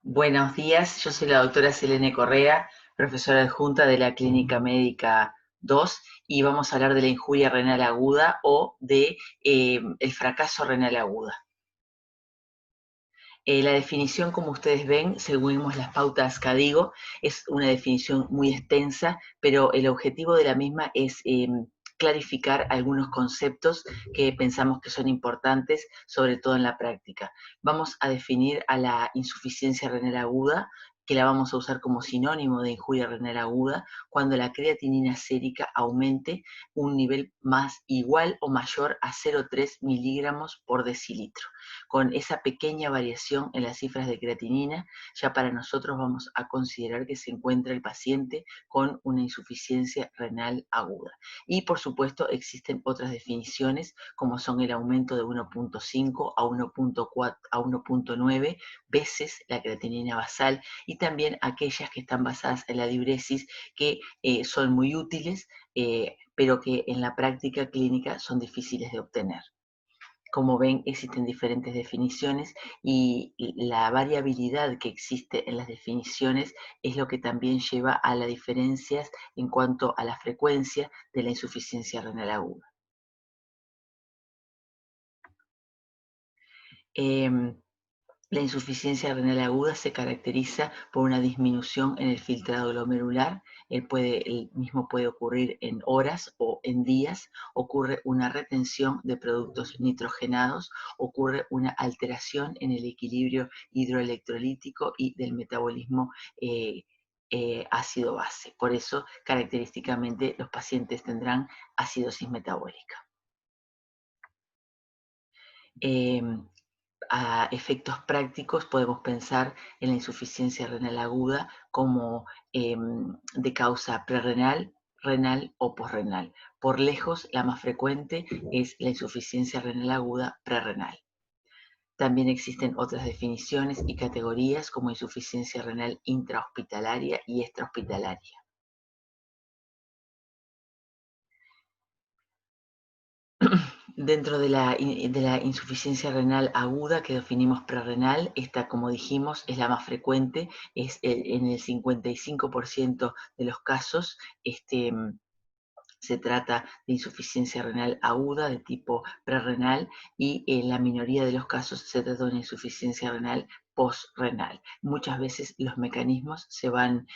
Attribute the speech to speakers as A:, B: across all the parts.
A: Buenos días, yo soy la doctora Selene Correa, profesora adjunta de la Clínica Médica 2 y vamos a hablar de la injuria renal aguda o de el fracaso renal aguda. La definición, como ustedes ven, según las pautas CADIGO, es una definición muy extensa, pero el objetivo de la misma es clarificar algunos conceptos que pensamos que son importantes, sobre todo en la práctica. Vamos a definir a la insuficiencia renal aguda, que la vamos a usar como sinónimo de injuria renal aguda, cuando la creatinina sérica aumente un nivel más igual o mayor a 0,3 miligramos por decilitro. Con esa pequeña variación en las cifras de creatinina, ya para nosotros vamos a considerar que se encuentra el paciente con una insuficiencia renal aguda. Y por supuesto existen otras definiciones, como son el aumento de 1,5 a 1,4 a 1,9 veces la creatinina basal, y también aquellas que están basadas en la diuresis, que son muy útiles, pero que en la práctica clínica son difíciles de obtener. Como ven, existen diferentes definiciones y la variabilidad que existe en las definiciones es lo que también lleva a las diferencias en cuanto a la frecuencia de la insuficiencia renal aguda. La insuficiencia renal aguda se caracteriza por una disminución en el filtrado glomerular. El mismo puede ocurrir en horas o en días. Ocurre una retención de productos nitrogenados, ocurre una alteración en el equilibrio hidroelectrolítico y del metabolismo ácido-base. Por eso, característicamente, los pacientes tendrán acidosis metabólica. Eh, a efectos prácticos podemos pensar en la insuficiencia renal aguda como de causa prerrenal, renal o posrenal. Por lejos, la más frecuente es la insuficiencia renal aguda prerrenal. También existen otras definiciones y categorías como insuficiencia renal intrahospitalaria y extrahospitalaria. Dentro de la insuficiencia renal aguda que definimos prerrenal, esta, como dijimos, es la más frecuente, es en el 55% de los casos. Se trata de insuficiencia renal aguda de tipo prerrenal, y en la minoría de los casos se trata de una insuficiencia renal postrenal. Muchas veces los mecanismos se van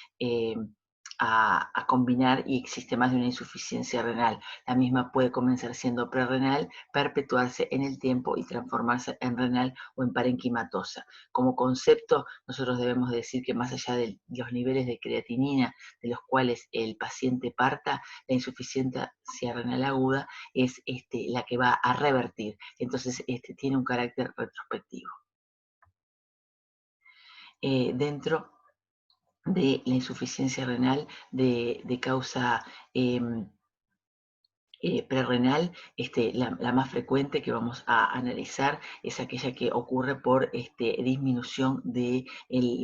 A: a combinar y existe más de una insuficiencia renal. La misma puede comenzar siendo prerrenal, perpetuarse en el tiempo y transformarse en renal o en parenquimatosa. Como concepto, nosotros debemos decir que más allá de los niveles de creatinina de los cuales el paciente parta, la insuficiencia renal aguda es la que va a revertir. Entonces tiene un carácter retrospectivo. Dentro de la insuficiencia renal de causa prerrenal, la más frecuente que vamos a analizar es aquella que ocurre por disminución del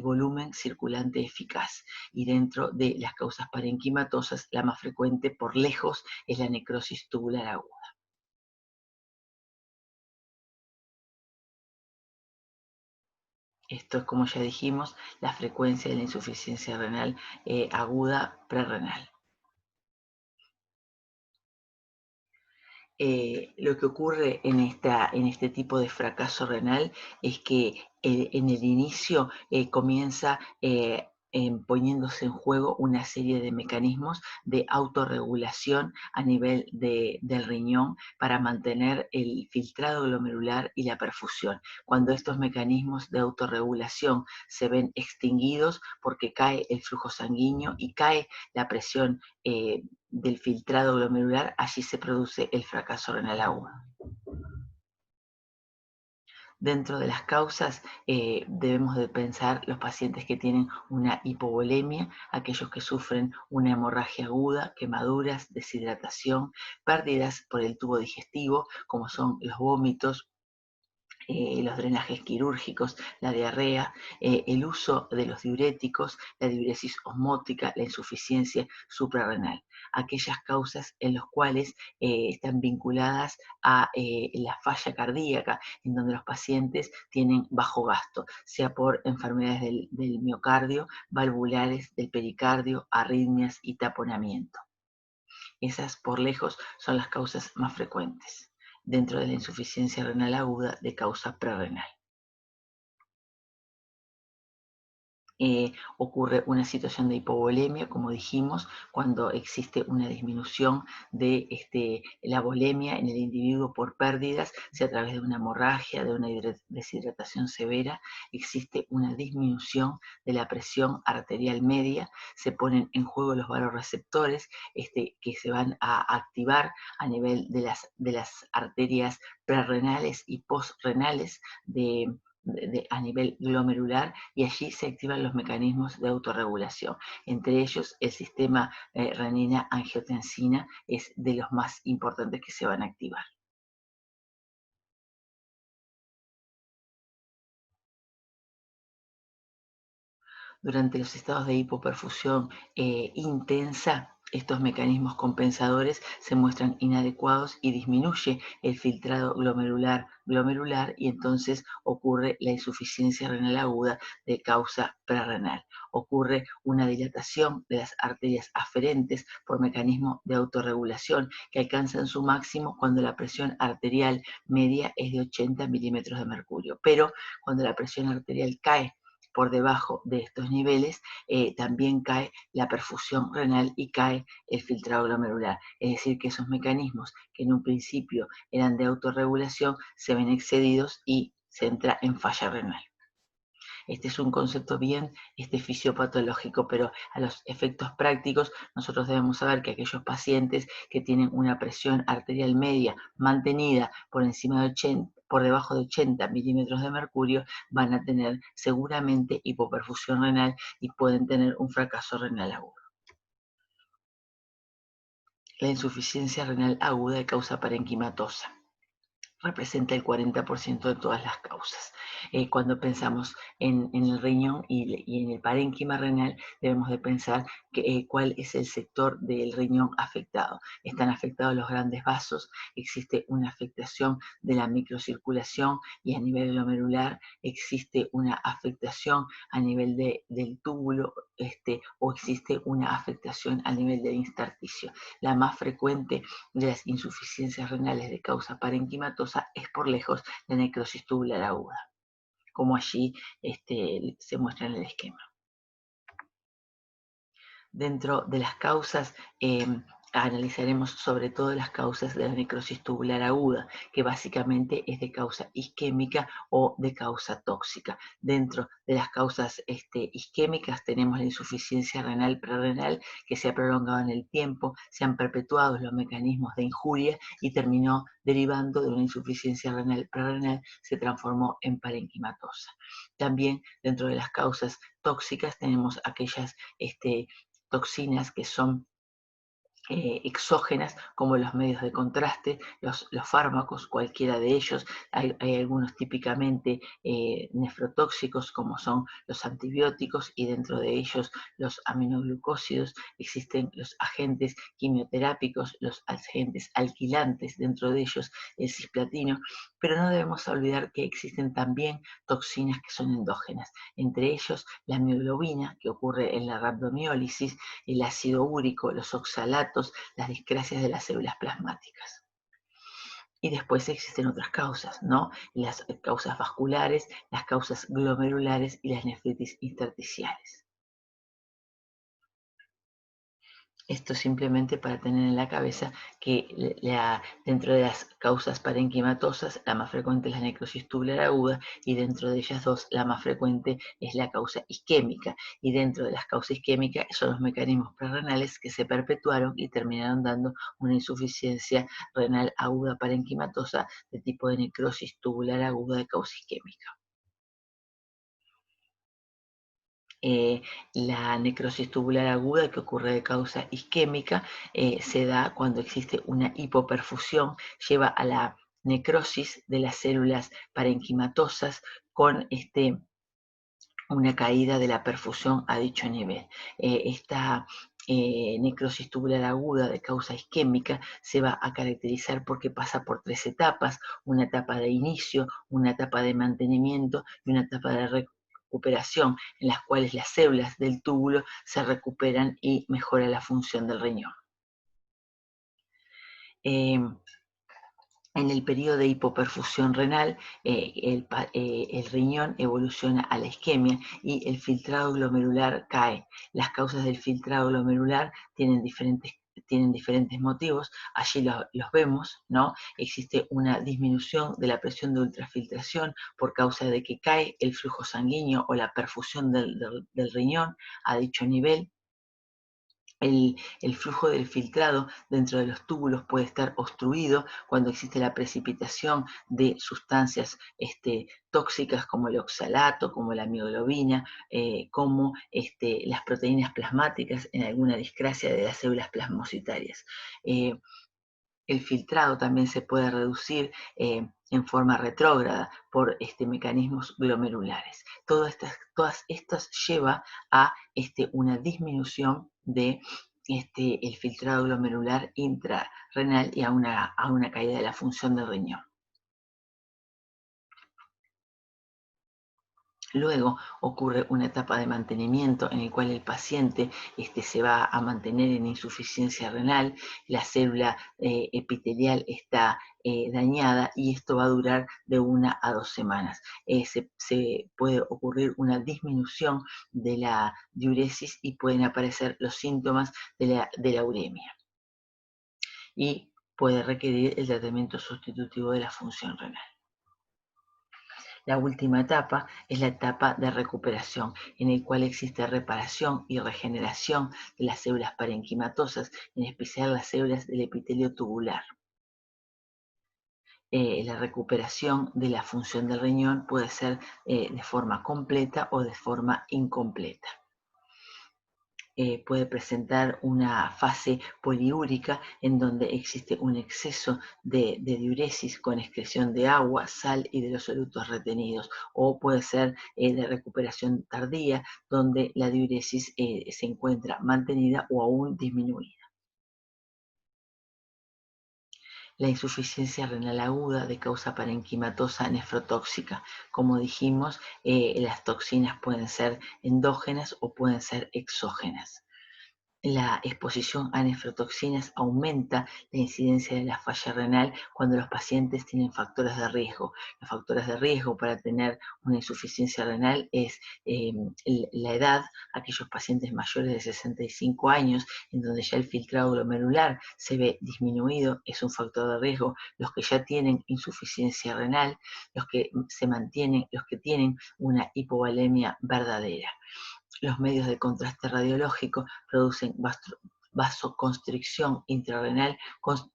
A: volumen circulante eficaz. Y dentro de las causas parenquimatosas, la más frecuente por lejos es la necrosis tubular aguda. Esto es, como ya dijimos, la frecuencia de la insuficiencia renal aguda prerrenal. Lo que ocurre en este tipo de fracaso renal es que en el inicio comienza poniéndose en juego una serie de mecanismos de autorregulación a nivel del riñón para mantener el filtrado glomerular y la perfusión. Cuando estos mecanismos de autorregulación se ven extinguidos porque cae el flujo sanguíneo y cae la presión del filtrado glomerular, allí se produce el fracaso renal agudo. Dentro de las causas debemos de pensar los pacientes que tienen una hipovolemia, aquellos que sufren una hemorragia aguda, quemaduras, deshidratación, pérdidas por el tubo digestivo, como son los vómitos, los drenajes quirúrgicos, la diarrea, el uso de los diuréticos, la diuresis osmótica, la insuficiencia suprarrenal, aquellas causas en las cuales están vinculadas a la falla cardíaca, en donde los pacientes tienen bajo gasto, sea por enfermedades del miocardio, valvulares, del pericardio, arritmias y taponamiento. Esas por lejos son las causas más frecuentes dentro de la insuficiencia renal aguda de causa prerrenal. Ocurre una situación de hipovolemia, como dijimos, cuando existe una disminución de la volemia en el individuo por pérdidas, sea a través de una hemorragia, de una deshidratación severa, existe una disminución de la presión arterial media, se ponen en juego los vasoreceptores que se van a activar a nivel de las arterias prerrenales y postrenales a nivel glomerular, y allí se activan los mecanismos de autorregulación. Entre ellos, el sistema renina-angiotensina es de los más importantes que se van a activar. Durante los estados de hipoperfusión intensa, estos mecanismos compensadores se muestran inadecuados y disminuye el filtrado glomerular y entonces ocurre la insuficiencia renal aguda de causa prerrenal. Ocurre una dilatación de las arterias aferentes por mecanismo de autorregulación que alcanzan su máximo cuando la presión arterial media es de 80 milímetros de mercurio. Pero cuando la presión arterial cae por debajo de estos niveles, también cae la perfusión renal y cae el filtrado glomerular. Es decir, que esos mecanismos que en un principio eran de autorregulación se ven excedidos y se entra en falla renal. Este es un concepto bien fisiopatológico, pero a los efectos prácticos nosotros debemos saber que aquellos pacientes que tienen una presión arterial media mantenida por encima de 80, por debajo de 80 milímetros de mercurio, van a tener seguramente hipoperfusión renal y pueden tener un fracaso renal agudo. La insuficiencia renal aguda de causa parenquimatosa representa el 40% de todas las causas. Cuando pensamos en el riñón y en el parénquima renal, debemos de pensar cuál es el sector del riñón afectado. Están afectados los grandes vasos, existe una afectación de la microcirculación y a nivel glomerular existe una afectación a nivel del túbulo o existe una afectación a nivel del intersticio. La más frecuente de las insuficiencias renales de causa parenquimatosa es por lejos la necrosis tubular aguda, como allí se muestra en el esquema. Dentro de las causas, analizaremos sobre todo las causas de la necrosis tubular aguda, que básicamente es de causa isquémica o de causa tóxica. Dentro de las causas isquémicas tenemos la insuficiencia renal prerrenal, que se ha prolongado en el tiempo, se han perpetuado los mecanismos de injuria y terminó derivando de una insuficiencia renal prerrenal, se transformó en parenquimatosa. También dentro de las causas tóxicas tenemos aquellas toxinas que son exógenas, como los medios de contraste, los fármacos, cualquiera de ellos. Hay algunos típicamente nefrotóxicos, como son los antibióticos, y dentro de ellos los aminoglucósidos. Existen los agentes quimioterápicos, los agentes alquilantes, dentro de ellos el cisplatino, pero no debemos olvidar que existen también toxinas que son endógenas, entre ellos la mioglobina, que ocurre en la rhabdomiólisis, el ácido úrico, los oxalatos, las discrasias de las células plasmáticas. Y después existen otras causas, ¿no? Las causas vasculares, las causas glomerulares y las nefritis intersticiales. Esto simplemente para tener en la cabeza que dentro de las causas parenquimatosas, la más frecuente es la necrosis tubular aguda, y dentro de ellas dos, la más frecuente es la causa isquémica. Y dentro de las causas isquémicas son los mecanismos prerrenales que se perpetuaron y terminaron dando una insuficiencia renal aguda parenquimatosa de tipo de necrosis tubular aguda de causa isquémica. La necrosis tubular aguda, que ocurre de causa isquémica, se da cuando existe una hipoperfusión, lleva a la necrosis de las células parenquimatosas con una caída de la perfusión a dicho nivel. Esta necrosis tubular aguda de causa isquémica se va a caracterizar porque pasa por 3 etapas: una etapa de inicio, una etapa de mantenimiento y una etapa de recuperación, en las cuales las células del túbulo se recuperan y mejora la función del riñón. En el periodo de hipoperfusión renal, el riñón evoluciona a la isquemia y el filtrado glomerular cae. Las causas del filtrado glomerular tienen diferentes motivos, allí los vemos, ¿no? Existe una disminución de la presión de ultrafiltración por causa de que cae el flujo sanguíneo o la perfusión del riñón a dicho nivel. El flujo del filtrado dentro de los túbulos puede estar obstruido cuando existe la precipitación de sustancias tóxicas como el oxalato, como la mioglobina, como las proteínas plasmáticas en alguna discrasia de las células plasmocitarias. El filtrado también se puede reducir en forma retrógrada por mecanismos glomerulares. Todas estas lleva a una disminución de el filtrado glomerular intrarrenal y a una caída de la función del riñón. Luego ocurre una etapa de mantenimiento en el cual el paciente se va a mantener en insuficiencia renal, la célula epitelial está dañada y esto va a durar de 1 a 2 semanas. Se puede ocurrir una disminución de la diuresis y pueden aparecer los síntomas de la uremia. Y puede requerir el tratamiento sustitutivo de la función renal. La última etapa es la etapa de recuperación, en el cual existe reparación y regeneración de las células parenquimatosas, en especial las células del epitelio tubular. La recuperación de la función del riñón puede ser de forma completa o de forma incompleta. Puede presentar una fase poliúrica en donde existe un exceso de diuresis con excreción de agua, sal y de los solutos retenidos, o puede ser de recuperación tardía donde la diuresis se encuentra mantenida o aún disminuida. La insuficiencia renal aguda de causa parenquimatosa nefrotóxica. Como dijimos, las toxinas pueden ser endógenas o pueden ser exógenas. La exposición a nefrotoxinas aumenta la incidencia de la falla renal cuando los pacientes tienen factores de riesgo. Los factores de riesgo para tener una insuficiencia renal es la edad, aquellos pacientes mayores de 65 años, en donde ya el filtrado glomerular se ve disminuido, es un factor de riesgo. Los que ya tienen insuficiencia renal, los que se mantienen, los que tienen una hipovolemia verdadera. Los medios de contraste radiológico producen vasoconstricción intrarrenal,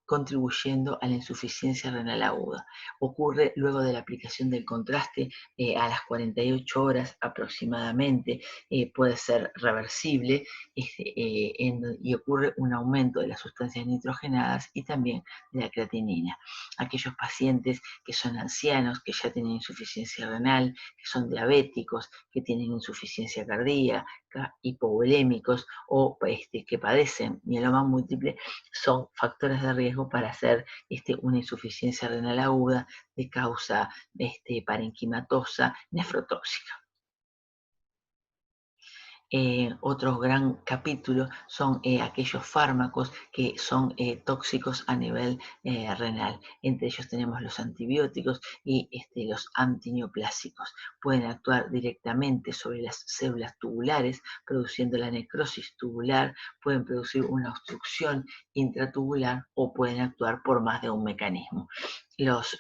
A: contribuyendo a la insuficiencia renal aguda. Ocurre luego de la aplicación del contraste a las 48 horas aproximadamente, puede ser reversible y ocurre un aumento de las sustancias nitrogenadas y también de la creatinina. Aquellos pacientes que son ancianos, que ya tienen insuficiencia renal, que son diabéticos, que tienen insuficiencia cardíaca, hipovolémicos o que padecen mieloma múltiple, son factores de riesgo para hacer una insuficiencia renal aguda de causa parenquimatosa nefrotóxica. Otro gran capítulo son aquellos fármacos que son tóxicos a nivel renal. Entre ellos tenemos los antibióticos y los antineoplásicos. Pueden actuar directamente sobre las células tubulares, produciendo la necrosis tubular, pueden producir una obstrucción intratubular o pueden actuar por más de un mecanismo. Los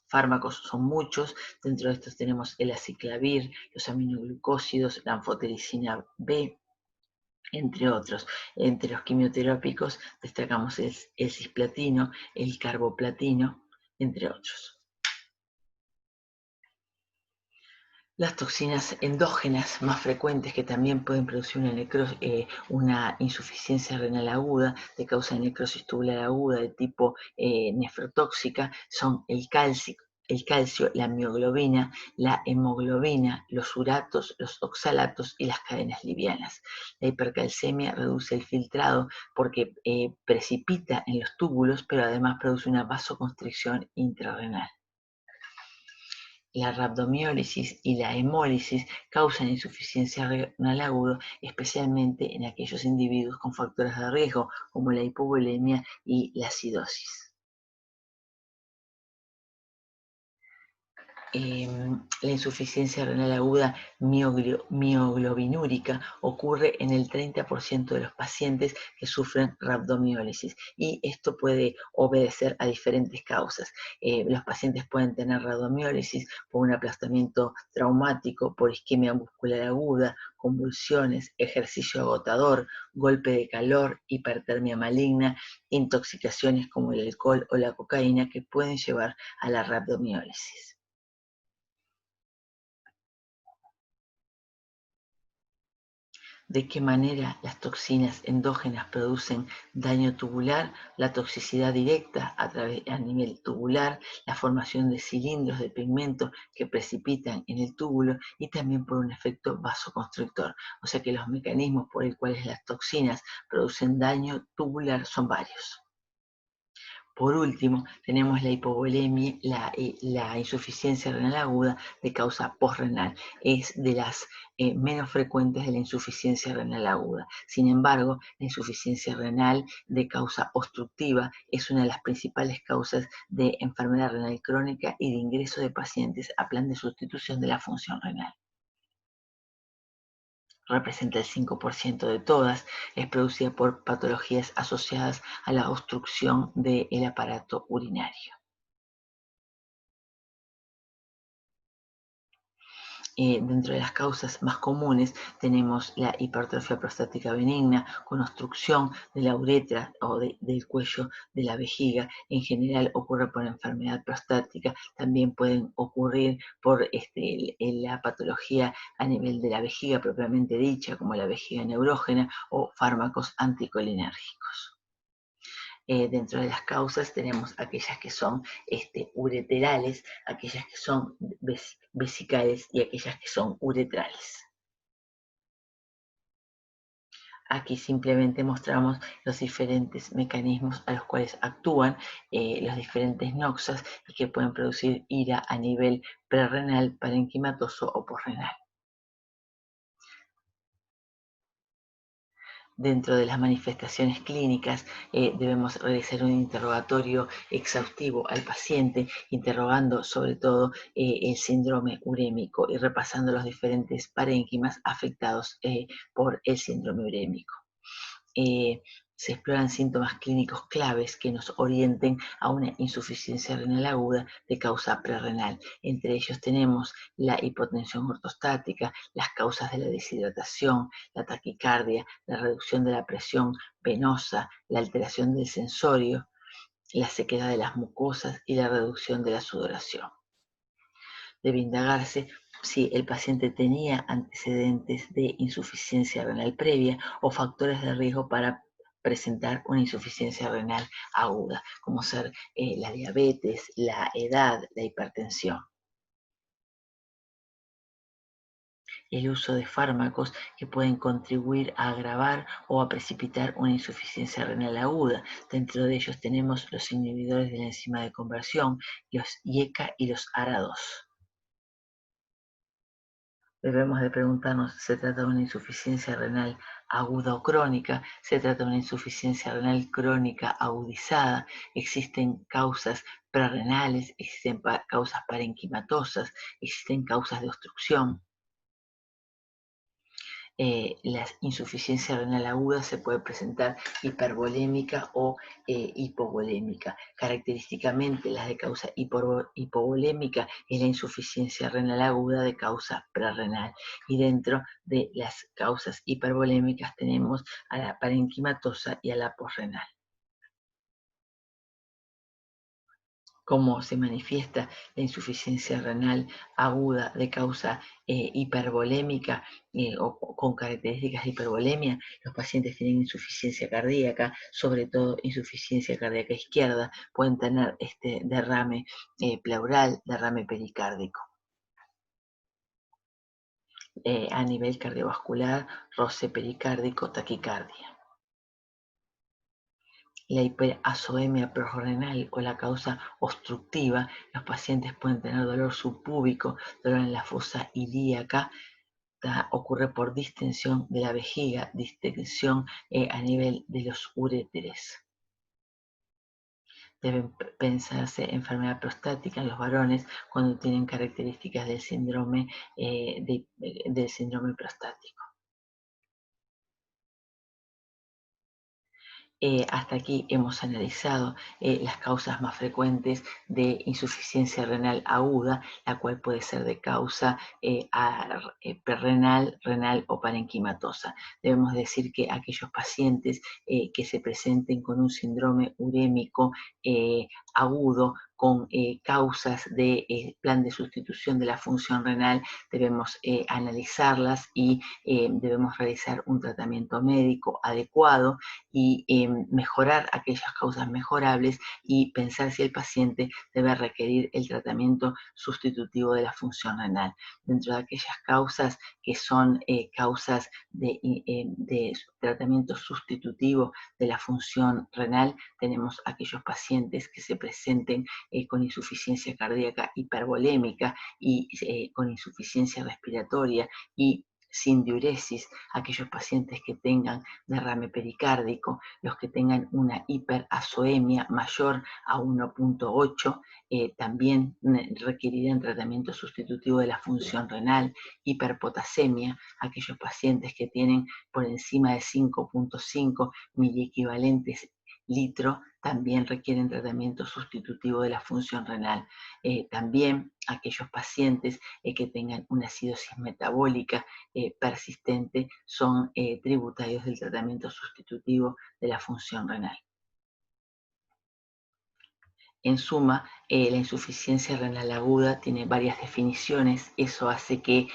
A: fármacos son muchos, dentro de estos tenemos el aciclovir, los aminoglucósidos, la anfotericina B, entre otros. Entre los quimioterápicos destacamos el cisplatino, el carboplatino, entre otros. Las toxinas endógenas más frecuentes que también pueden producir una insuficiencia renal aguda de causa de necrosis tubular aguda de tipo nefrotóxica son el calcio, la mioglobina, la hemoglobina, los uratos, los oxalatos y las cadenas livianas. La hipercalcemia reduce el filtrado porque precipita en los túbulos, pero además produce una vasoconstricción intrarrenal. La rhabdomiólisis y la hemólisis causan insuficiencia renal aguda, especialmente en aquellos individuos con factores de riesgo, como la hipovolemia y la acidosis. La insuficiencia renal aguda mioglobinúrica ocurre en el 30% de los pacientes que sufren rhabdomiólisis y esto puede obedecer a diferentes causas. Los pacientes pueden tener rhabdomiólisis por un aplastamiento traumático, por isquemia muscular aguda, convulsiones, ejercicio agotador, golpe de calor, hipertermia maligna, intoxicaciones como el alcohol o la cocaína que pueden llevar a la rhabdomiólisis. ¿De qué manera las toxinas endógenas producen daño tubular? La toxicidad directa a nivel tubular, la formación de cilindros de pigmento que precipitan en el túbulo y también por un efecto vasoconstrictor. O sea que los mecanismos por los cuales las toxinas producen daño tubular son varios. Por último, tenemos la hipovolemia, la insuficiencia renal aguda de causa posrenal. Es de las menos frecuentes de la insuficiencia renal aguda. Sin embargo, la insuficiencia renal de causa obstructiva es una de las principales causas de enfermedad renal crónica y de ingreso de pacientes a plan de sustitución de la función renal. Representa el 5% de todas, es producida por patologías asociadas a la obstrucción del aparato urinario. Dentro de las causas más comunes tenemos la hipertrofia prostática benigna con obstrucción de la uretra o del cuello de la vejiga. En general ocurre por enfermedad prostática, también pueden ocurrir por la patología a nivel de la vejiga propiamente dicha, como la vejiga neurógena o fármacos anticolinérgicos. Dentro de las causas tenemos aquellas que son ureterales, aquellas que son vesicales y aquellas que son uretrales. Aquí simplemente mostramos los diferentes mecanismos a los cuales actúan los diferentes noxas y que pueden producir ira a nivel prerrenal, parenquimatoso o posrenal. Dentro de las manifestaciones clínicas debemos realizar un interrogatorio exhaustivo al paciente, interrogando sobre todo el síndrome urémico y repasando los diferentes parénquimas afectados por el síndrome urémico. Se exploran síntomas clínicos claves que nos orienten a una insuficiencia renal aguda de causa prerrenal. Entre ellos tenemos la hipotensión ortostática, las causas de la deshidratación, la taquicardia, la reducción de la presión venosa, la alteración del sensorio, la sequedad de las mucosas y la reducción de la sudoración. Debe indagarse si el paciente tenía antecedentes de insuficiencia renal previa o factores de riesgo para presentar una insuficiencia renal aguda, como ser la diabetes, la edad, la hipertensión. El uso de fármacos que pueden contribuir a agravar o a precipitar una insuficiencia renal aguda. Dentro de ellos tenemos los inhibidores de la enzima de conversión, los IECA y los ARA2. Debemos de preguntarnos, ¿se trata de una insuficiencia renal aguda o crónica? ¿Se trata de una insuficiencia renal crónica agudizada? ¿Existen causas prerrenales? ¿Existen causas parenquimatosas? ¿Existen causas de obstrucción? La insuficiencia renal aguda se puede presentar hipervolémica o hipovolémica. Característicamente, las de causa hipovolémica es la insuficiencia renal aguda de causa prerrenal. Y dentro de las causas hipervolémicas tenemos a la parenquimatosa y a la posrenal. cómo se manifiesta la insuficiencia renal aguda de causa hipervolémica o con características de hipervolemia. Los pacientes tienen insuficiencia cardíaca, sobre todo insuficiencia cardíaca izquierda, pueden tener este derrame pleural, derrame pericárdico. A nivel cardiovascular, roce pericárdico, taquicardia. La hiperazoemia prorrenal o la causa obstructiva, los pacientes pueden tener dolor subpúbico, dolor en la fosa ilíaca, ocurre por distensión de la vejiga, distensión a nivel de los uréteres. Deben pensarse enfermedad prostática en los varones cuando tienen características del síndrome prostático. Hasta aquí hemos analizado las causas más frecuentes de insuficiencia renal aguda, la cual puede ser de causa renal, renal o parenquimatosa. Debemos decir que aquellos pacientes que se presenten con un síndrome urémico agudo, con causas de plan de sustitución de la función renal, debemos analizarlas y debemos realizar un tratamiento médico adecuado y mejorar aquellas causas mejorables y pensar si el paciente debe requerir el tratamiento sustitutivo de la función renal. Dentro de aquellas causas que son causas de tratamiento sustitutivo de la función renal, tenemos aquellos pacientes que se presenten con insuficiencia cardíaca hipervolémica y con insuficiencia respiratoria y sin diuresis, aquellos pacientes que tengan derrame pericárdico, los que tengan una hiperazoemia mayor a 1.8, también requerirán tratamiento sustitutivo de la función renal, hiperpotasemia, aquellos pacientes que tienen por encima de 5.5 miliequivalentes litro, también requieren tratamiento sustitutivo de la función renal. También aquellos pacientes que tengan una acidosis metabólica persistente son tributarios del tratamiento sustitutivo de la función renal. En suma, la insuficiencia renal aguda tiene varias definiciones, eso hace que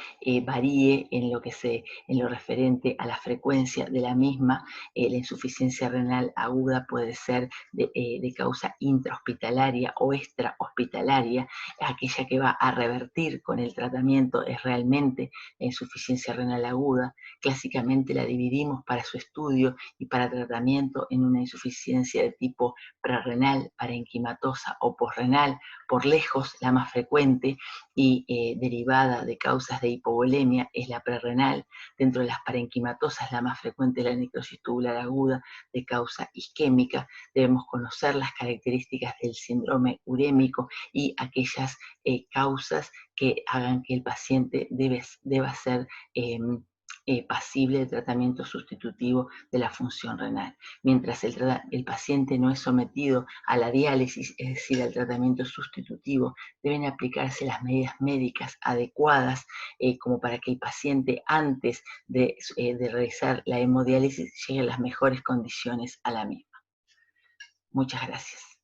A: varíe en lo referente a la frecuencia de la misma. La insuficiencia renal aguda puede ser de causa intrahospitalaria o extrahospitalaria. Aquella que va a revertir con el tratamiento es realmente la insuficiencia renal aguda. Clásicamente la dividimos para su estudio y para tratamiento en una insuficiencia de tipo prerrenal, parenquimatosa o posrenal, por lejos la más frecuente y derivada de causas de hipovolemia es la prerrenal. Dentro de las parenquimatosas la más frecuente es la necrosis tubular aguda de causa isquémica. Debemos conocer las características del síndrome urémico y aquellas causas que hagan que el paciente deba ser pasible de tratamiento sustitutivo de la función renal. Mientras el paciente no es sometido a la diálisis, es decir, al tratamiento sustitutivo, deben aplicarse las medidas médicas adecuadas como para que el paciente antes de realizar la hemodiálisis llegue en las mejores condiciones a la misma. Muchas gracias.